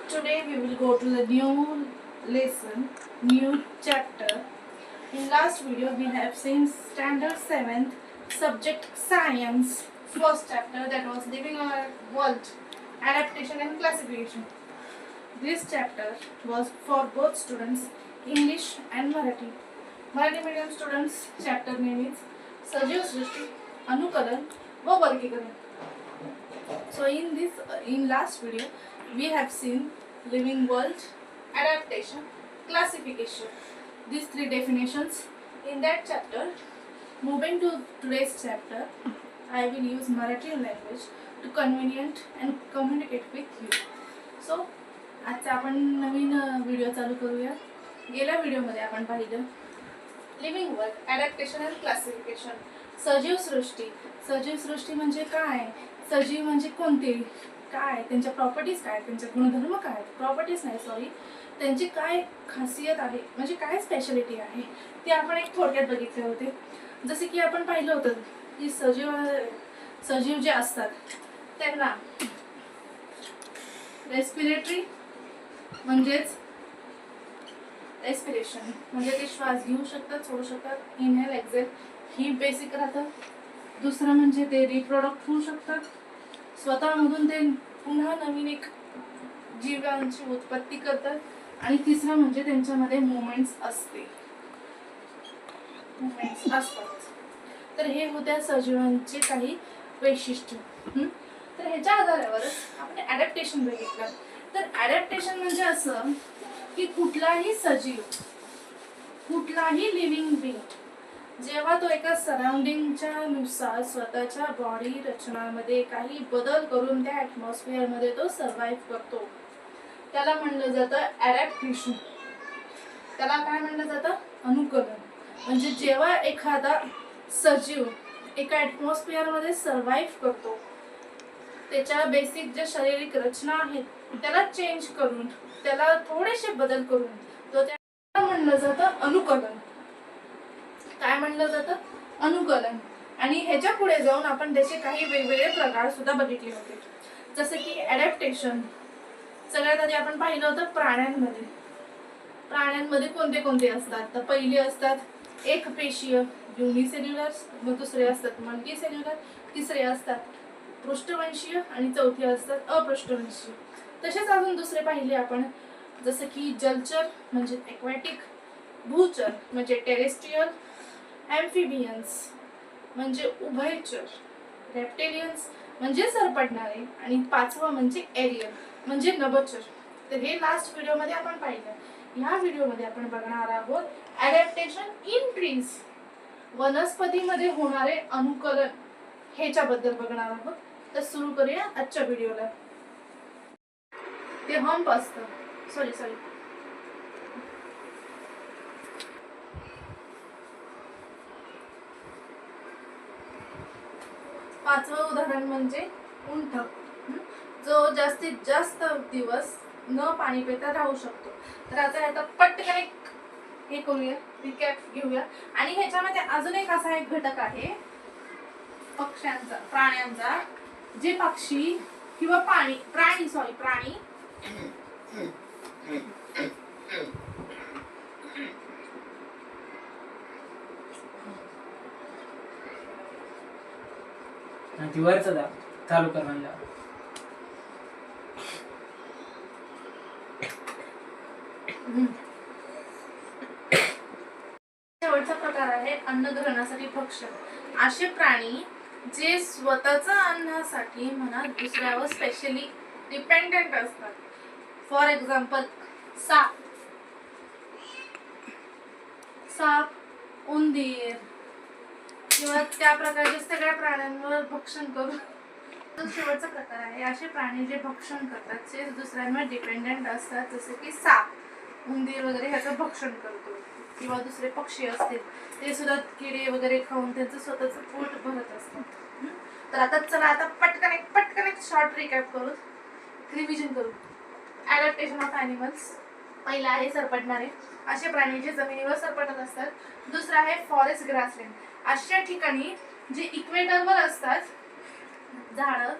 Today we will go to the new lesson, new chapter. In last video we have seen standard 7th subject science, first chapter, that was living our world, adaptation and classification. This chapter was for both students English and Marathi. Marathi medium students chapter name is सजीव सृष्टी, अनुकलन व वर्गीकरण. So in last video we have seen living world, adaptation, classification, these three definitions in that chapter. Moving to today's chapter, I will use Marathi language to convenient and communicate with you. So आजचा आपण नवीन video चालू करूया. गेल्या व्हिडिओमध्ये आपण पाहिलं living world, adaptation and classification, सजीव सृष्टी. सजीव सृष्टी म्हणजे काय, सजीव म्हणजे कोणते, काय त्यांच्या प्रॉपर्टीज, काय त्यांचे गुणधर्म, काय प्रॉपर्टीज नाही सॉरी त्यांची काय खासियत आहे, म्हणजे काय स्पेशालिटी आहे ते आपण एक थोडक्यात बघितले होते. जसे की आपण पाहिलं होतं की सजीव जे असतात त्यांना रेस्पिरेटरी म्हणजेच रेस्पिरेशन म्हणजे ते श्वास घेऊ शकतात, सोडू शकतात, इनहेल एक्झेल ही बेसिक राहतं. दुसरं म्हणजे ते रिप्रोडक्ट होऊ शकतात, स्वतःमधून ते पुन्हा नवीन एक जीवांची उत्पत्ती करतात. आणि तिसरं म्हणजे त्यांच्यामध्ये मुवमेंट्स असतात. तर हे होत्या सजीवांचे काही वैशिष्ट्य. तर ह्याच्या आधारावरच आपण ॲडॅप्टेशन बघितलं. तर ॲडॅप्टेशन म्हणजे असं की कुठलाही सजीव, कुठलाही लिव्हिंग बीइंग जेव्हा तो एका सराउंडिंगच्या नुसार स्वतःच्या बॉडी रचनामध्ये काही बदल करून त्या ॲटमॉस्फिअरमध्ये तो सर्व्हाइव्ह करतो, त्याला म्हणलं जातं ॲडॅप्टेशन. त्याला काय म्हणलं जातं, अनुकलन. म्हणजे जेव्हा एखादा सजीव एका ॲटमॉस्फिअरमध्ये सर्व्हाइव्ह करतो, त्याच्या बेसिक ज्या शारीरिक रचना आहेत त्याला चेंज करून, त्याला थोडेसे बदल करून तो त्याला म्हणलं जातं अनुकलन. काय म्हणलं जातं, अनुकलन. आणि ह्याच्या पुढे जाऊन आपण त्याचे काही वेगवेगळे प्रकार सुद्धा बघितले होते. जसे की ॲडॅप्टेशन सगळ्यात आधी आपण पाहिलं होतं प्राण्यांमध्ये. प्राण्यांमध्ये कोणते कोणते असतात, तर पहिले असतात एकपेशीय युनिसेल्युलर, मग दुसरे असतात मल्टीसेल्युलर, तिसरे असतात पृष्ठवंशीय आणि चौथे असतात अपृष्ठवंशीय. तसेच अजून दुसरे पाहिले आपण जसे की जलचर म्हणजे एक्वॅटिक, भूचर म्हणजे टेरेस्ट्रियल, ॲम्फिबियन्स म्हणजे उभयचर, रेप्टिलियन्स म्हणजे सरपटणारे, आणि पाचवा म्हणजे एरियल म्हणजे नभोचर. तर हे लास्ट व्हिडिओमध्ये आपण पाहिलं. ह्या व्हिडिओमध्ये आपण बघणार आहोत ॲडॅप्टेशन इन ट्रीज, वनस्पतीमध्ये होणारे अनुकलन ह्याच्याबद्दल बघणार आहोत. तर सुरू करूया आजच्या व्हिडिओला. ते हंप असतं, सॉरी पाचवं उदाहरण म्हणजे उंट, जो जास्तीत जास्त दिवस न पाणी पिता राहू शकतो. तर आता पटकन एक हे करूया, रिकॅप घेऊया. आणि ह्याच्यामध्ये अजून एक असा एक घटक आहे पक्ष्यांचा, प्राण्यांचा, जे पक्षी किंवा प्राणी वरचं चालू करणार. शेवटचा प्रकार आहे अन्नग्रहणासाठी भक्षक. असे प्राणी जे स्वतःच्या अन्नासाठी म्हणा दुसऱ्यावर स्पेशली डिपेंडेंट असतात. फॉर एक्झाम्पल साप, उंदीर किंवा त्या प्रकारच्या सगळ्या प्राण्यांवर भक्षण करून. तो शेवटचा प्रकार आहे असे प्राणी जे भक्षण करतात, जे दुसऱ्यांवर डिपेंडेंट असतात, जसे की साप, उंदीर वगैरे ह्याचं भक्षण करतो, किंवा दुसरे पक्षी असतील ते सुद्धा किडे वगैरे खाऊन त्यांचं स्वतःचं पोट भरत असतात. तर आता चला पटकन एक शॉर्ट रिकॅप करू, रिव्हिजन करू. Adaptation of animals. पहिला आहे सरपटणारे, असे प्राणी जे जमिनीवर सरपटत असतात. दुसरा आहे फॉरेस्ट ग्रासलँड, अशा ठिकाणी जे इक्वेटरवर असतात झाडं,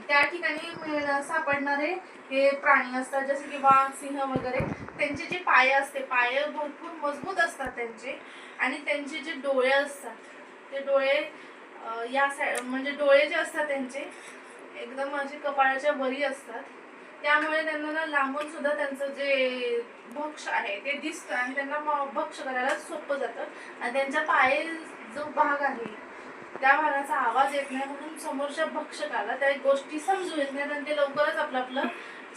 त्या ठिकाणी सापडणारे हे प्राणी असतात, जसे की वाघ, सिंह वगैरे. त्यांचे जे पाय असते, पाय भरपूर मजबूत असतात त्यांचे. आणि त्यांचे जे डोळे असतात, ते डोळे या साईड म्हणजे डोळे जे असतात त्यांचे एकदम असे कपाळाच्या वरी असतात. त्यामुळे त्यांना ना लांबून सुद्धा त्यांचं जे भक्ष आहे ते दिसतं आणि त्यांना भक्ष करायला सोपं जातं. आणि त्यांच्या पाय जो भाग आहे त्या भागाचा आवाज येत नाही, म्हणून समोरच्या भक्षकाला त्या गोष्टी समजू येत नाहीत आणि ते लवकरच आपलं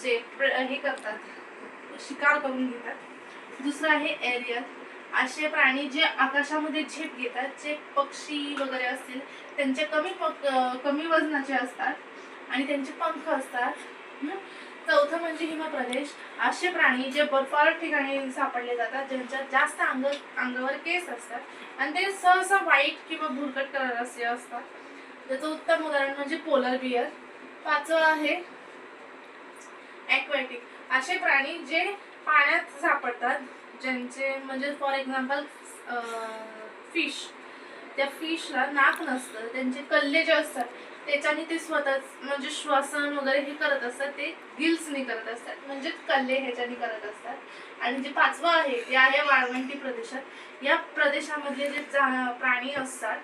जे हे करतात, शिकार करून घेतात. दुसरं आहे एरियल. असे प्राणी जे आकाशामध्ये झेप घेतात, जे पक्षी वगैरे असतील त्यांचे कमी वजनाचे असतात आणि त्यांचे पंख असतात. चौथं म्हणजे हिमप्रदेश. असे प्राणी जे बर्फाळ ठिकाणी सापडले जातात, ज्यांच्यात जास्त अंगावर केस असतात आणि ते सहसा व्हाईट किंवा भुरकट कलर असे असतात. त्याचं उत्तम उदाहरण म्हणजे पोलर बियर. पाचवं आहे ॲक्वॅटिक. असे प्राणी जे पाण्यात सापडतात, ज्यांचे म्हणजे फॉर एक्झाम्पल फिश. त्या फिशला नाक नसतं, त्यांचे कल्ले जे असतात त्याच्याने ते स्वतःच म्हणजे श्वासन वगैरे हे करत असतात, ते गिल्सने करत असतात, म्हणजे कल्ले ह्याच्याने करत असतात. आणि जे पाचवं आहे ते आहे वाळवंटी प्रदेशात. या प्रदेशामधले जे प्राणी असतात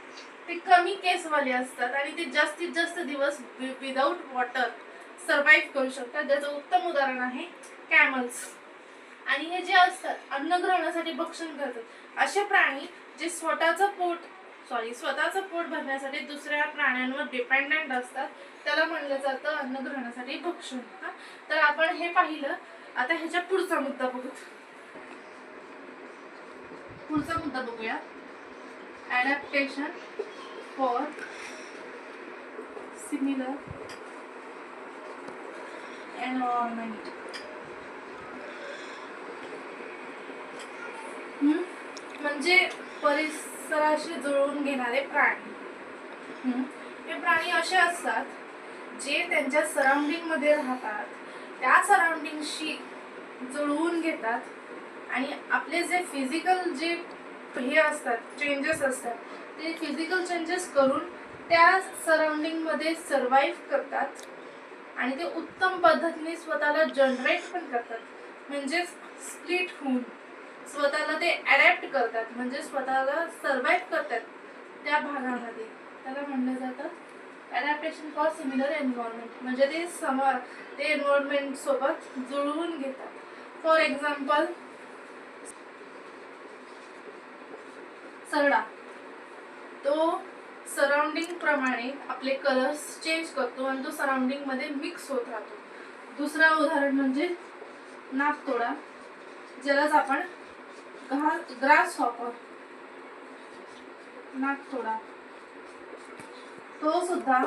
ते कमी केसवाले असतात आणि ते जास्तीत जास्त दिवस विदाऊट वॉटर सर्वाइव्ह करू शकतात. ज्याचं उत्तम उदाहरण आहे कॅमल्स. आणि हे जे असतात अन्नग्रहणासाठी भक्षण करतात, असे प्राणी जे स्वतःचं पोट भरण्यासाठी दुसऱ्या प्राण्यांवर डिपेंडेंट असतात, त्याला म्हणलं जातं अन्नग्रहणासाठी भक्षण. तर आपण हे पाहिलं. आता ह्याच्या पुढचा मुद्दा बघूया. Adaptation for similar environment. म्हणजे परिसराशी जुळवून घेणारे प्राणी. हे प्राणी असे असतात जे त्यांच्या सराउंडिंग मध्ये राहतात, त्या सराउंडिंगशी जुळवून घेतात आणि आपले जे फिजिकल जे हे असतात चेंजेस असतात, ते फिजिकल चेंजेस करून त्या सराउंडिंग मध्ये सर्वाइव्ह करतात आणि ते उत्तम पद्धतीने स्वतःला जनरेट पण करतात, म्हणजे स्प्लिट होऊन स्वतःला ते अडॅप्ट करतात, म्हणजे स्वतःला सर्वाइव्ह करतात त्या भागामध्ये. त्याला म्हणलं जातं ॲडॅप्टेशन फॉर सिमिलर एन्व्हायरमेंट. म्हणजे ते एन्व्हायरमेंट सोबत जुळवून घेतात. फॉर एक्झाम्पल सरडा, तो सराउंडिंग प्रमाणे आपले कलर्स चेंज करतो आणि तो सराउंडिंग मध्ये मिक्स होत राहतो. दुसरं उदाहरण म्हणजे नाकतोडा, ज्यालाच आपण ग्रास हॉपर, नाकतोडा. तो सुद्धा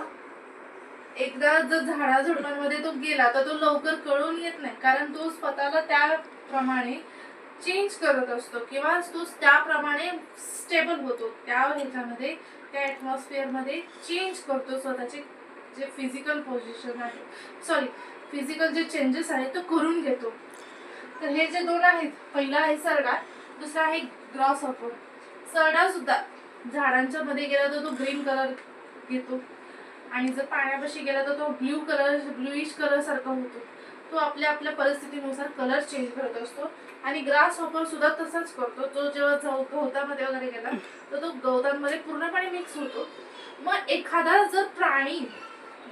एकदा जर झाडाझुडपांमध्ये तो गेला तर तो लवकर कळून येत नाही, कारण तो स्वतःला त्याप्रमाणे चेंज करत असतो किंवा तो त्याप्रमाणे स्टेबल होतो, त्या ह्याच्यामध्ये त्या ॲटमॉस्फिअर मध्ये चेंज करतो स्वतःचे जे फिजिकल पोझिशन आहे, फिजिकल जे चेंजेस आहेत तो करून घेतो. तर हे जे दोन आहेत, पहिला आहे सरडा, दुसरा आहे ग्रास हॉपर. सरडा सुद्धा झाडांच्या मध्ये गेला तर तो ग्रीन कलर घेतो आणि जर पाण्यापाशी गेला तर तो ब्ल्यूइश कलर सारखा होतो. तो आपल्या परिस्थितीनुसार कलर चेंज करत असतो. आणि ग्रास हॉपर सुद्धा तसाच करतो. तो जेव्हा गवतामध्ये वगैरे गेला तर तो गवतांमध्ये पूर्णपणे मिक्स होतो. मग एखादा जर प्राणी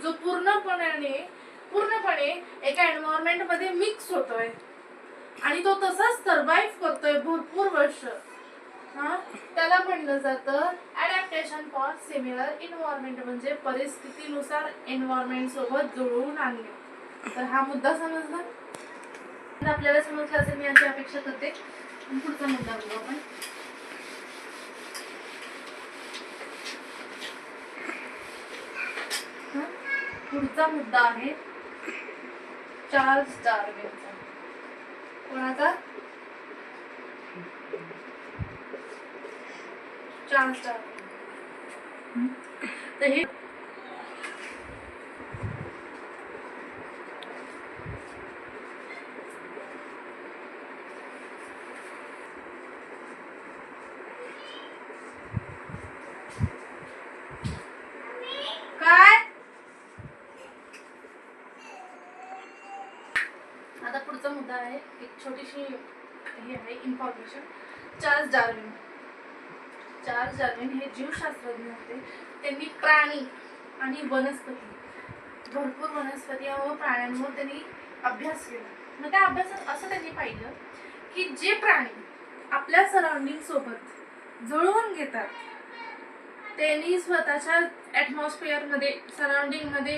जो पूर्णपणे एका एन्व्हायरमेंट मध्ये मिक्स होतोय आणि तो तसाच सर्वाइव्ह करतोय भरपूर वर्ष, त्याला म्हणलं जातं ॲडॅप्टेशन फॉर सिमिलर एन्व्हायरमेंट, म्हणजे परिस्थितीनुसार एन्व्हायरमेंट सोबत जुळवून आणणे. तर हा मुद्दा समजला, आपल्याला समजला असेल मी याची अपेक्षा करते. पुढचा मुद्दा बघू आपण. पुढचा मुद्दा आहे चार्ल्स डार्विनचा. कोणाचा? Charles Darwin. तर हे काय आता पुढचा मुद्दा आहे, एक छोटीशी हे आहे इन्फॉर्मेशन. चार्ल्स डार्विन हे जीवशास्त्रज्ञ होते. त्यांनी प्राणी आणि वनस्पती, भरपूर वनस्पती व प्राण्यांवर त्यांनी अभ्यास केला. मग त्या अभ्यासात असं त्यांनी पाहिलं की जे प्राणी आपल्या सराउंडिंग सोबत जुळवून घेतात, त्यांनी स्वतःच्या ॲटमॉस्फिअरमध्ये, सराउंडिंगमध्ये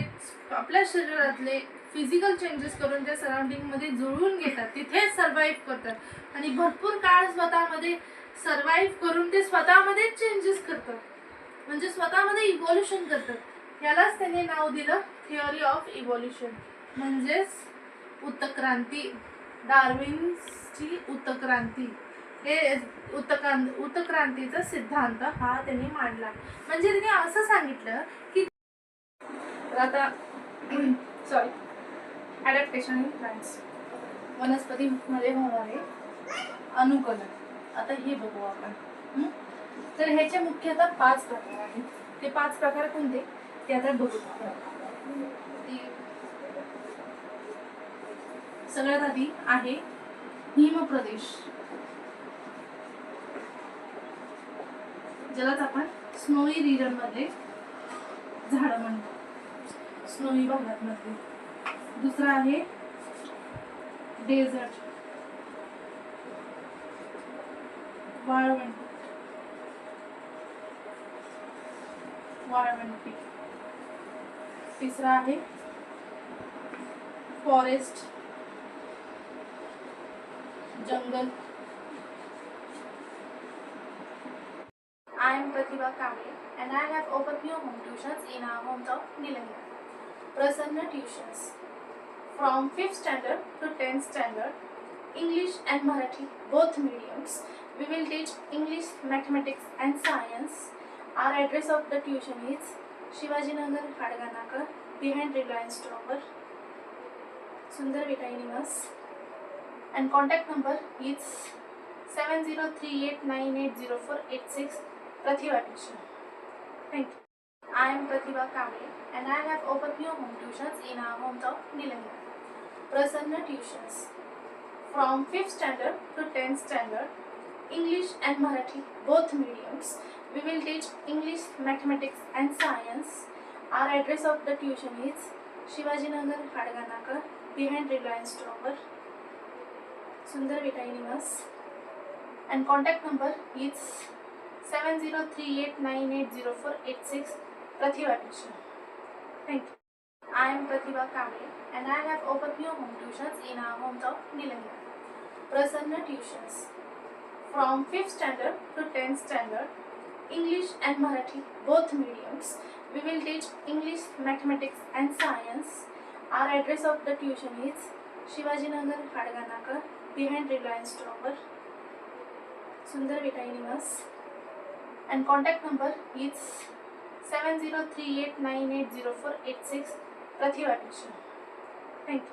आपल्या शरीरातले फिजिकल चेंजेस करून त्या सराउंडिंगमध्ये जुळवून घेतात, तिथे सर्वाईव्ह करतात आणि भरपूर काळ स्वतःमध्ये सर्वाईव्ह करून ते स्वतःमध्ये चेंजेस करतात, म्हणजे स्वतःमध्ये इव्हॉल्युशन करतात. यालाच त्यांनी नाव दिलं थिअरी ऑफ इव्हॉल्युशन, म्हणजेच उत्क्रांती. डार्विनची उत्क्रांती, हे उत्क्रांतीचा सिद्धांत हा त्यांनी मांडला. म्हणजे त्यांनी असं सांगितलं की आता ॲडॅप्टेशन इन प्लांट्स, वनस्पतीमध्ये होणारे अनुकलन. आता हे बघू आपण. तर ह्याचे मुख्यतः 5 प्रकार आहेत. ते 5 प्रकार कोणते ते आता बघू. सगळ्यात आधी आहे हिमप्रदेश, ज्यालाच आपण स्नोई रिजन मधले झाडं म्हणतो, स्नोई भागात मधले. दुसरा आहे डेझर्ट, वाळवंटी. तिसरा आहे forest, jungle. I am Pratibha Kamble and I have opened new home tuitions in our hometown, Nilanga. Prasanna Tuitions. From 5th standard to 10th standard, English and Marathi, both mediums. We will teach English, mathematics and science. Our address of the tuition is Shivajinagar, Hadganakar, behind Reliance Tower, Sundar Vitainingas. And contact number is 7038980486. Pratibha Tuition. Thank you. I am Pratibha Kamble and I have opened new home tuitions in our hometown, Nilanga. Prasanna Tuitions. From 5th standard to 10th standard, English and Marathi, both mediums. We will teach English, mathematics and science. Our address of the tuition is Shivajinagar, Hadganakar, behind Reliance Tower, Sundar Vitainingas. And contact number is 7038980486. Pratibha Tuition. Thank you. I am Pratibha Kamble and I have opened new home tuitions in our hometown, Nilanga. Prasanna Tuitions. From 5th standard to 10th standard, English and Marathi, both mediums. We will teach English, mathematics and science. Our address of the tuition is Shivajinagar, Hadganakar, behind Reliance Tower, Sundar Vitainingas. And contact number is 7038980486. Pratibha Tuition. Thank you.